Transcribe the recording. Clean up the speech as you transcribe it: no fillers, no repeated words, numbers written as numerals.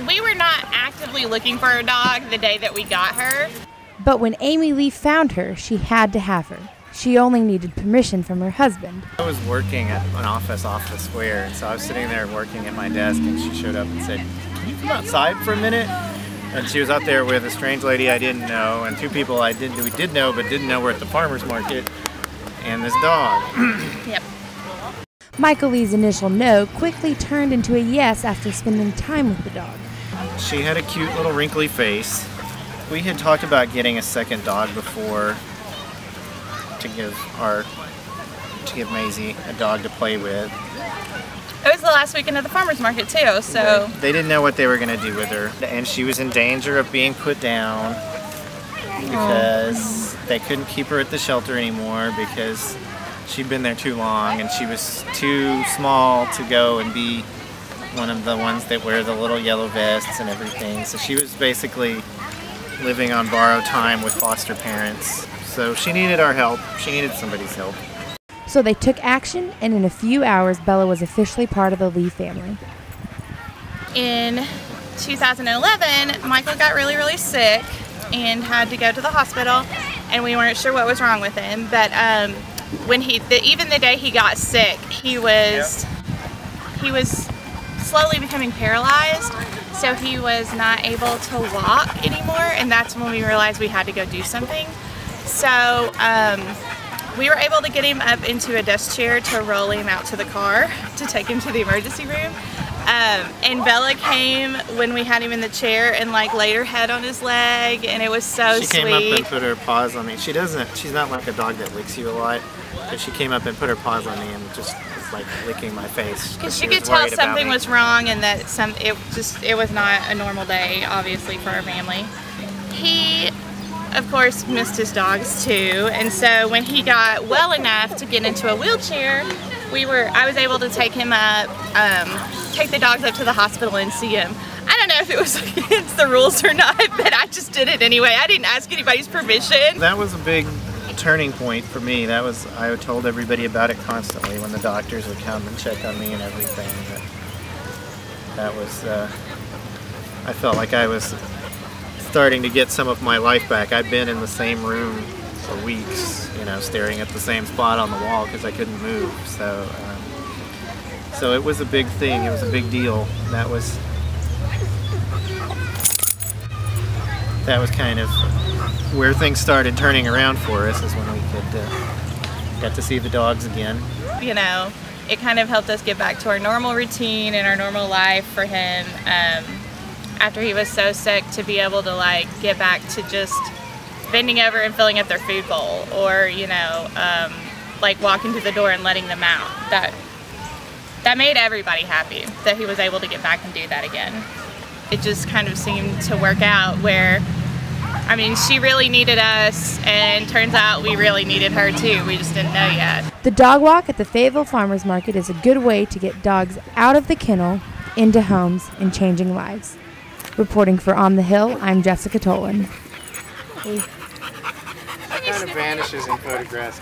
We were not actively looking for a dog the day that we got her. But when Amy Lee found her, she had to have her. She only needed permission from her husband. I was working at an office off the square, and so I was sitting there working at my desk, and she showed up and said, "Can you come outside for a minute?" And she was out there with a strange lady I didn't know, and two people we did know but didn't know were at the farmer's market, and this dog. Yep. Michael Lee's initial no quickly turned into a yes after spending time with the dog. She had a cute little wrinkly face. We had talked about getting a second dog before to give Maisie a dog to play with. It was the last weekend of the farmer's market too, so... They didn't know what they were going to do with her, and she was in danger of being put down because they couldn't keep her at the shelter anymore because she'd been there too long and she was too small to go and be one of the ones that wear the little yellow vests and everything. So she was basically living on borrowed time with foster parents. So she needed our help. She needed somebody's help. So they took action, and in a few hours, Bella was officially part of the Lee family. In 2011, Michael got really, really sick and had to go to the hospital, and we weren't sure what was wrong with him. But when even the day he got sick, he was slowly becoming paralyzed, so he was not able to walk anymore, and that's when we realized we had to go do something. So we were able to get him up into a desk chair to roll him out to the car to take him to the emergency room. And Bella came when we had him in the chair and like laid her head on his leg, and it was so sweet. She came up and put her paws on me. She's not like a dog that licks you a lot, but she came up and put her paws on me and just was like licking my face. Because you could tell something was wrong and that it was not a normal day, obviously, for our family. He, of course, missed his dogs too, and so when he got well enough to get into a wheelchair, I was able to take him up, take the dogs up to the hospital and see him. I don't know if it was against the rules or not, but I just did it anyway. I didn't ask anybody's permission. That was a big turning point for me. I told everybody about it constantly when the doctors would come and check on me and everything. That was, I felt like I was starting to get some of my life back. I'd been in the same room for weeks, staring at the same spot on the wall because I couldn't move. So it was a big thing. It was a big deal. That was kind of where things started turning around for us, is when we got to see the dogs again. It kind of helped us get back to our normal routine and our normal life for him. After he was so sick, to be able to get back to just bending over and filling up their food bowl, or walking to the door and letting them out. That made everybody happy that he was able to get back and do that again. It just kind of seemed to work out where, she really needed us, and turns out we really needed her too. We just didn't know yet. The dog walk at the Fayetteville Farmers Market is a good way to get dogs out of the kennel, into homes, and changing lives. Reporting for On the Hill, I'm Jessica Tolan. It kind of vanishes in photographs.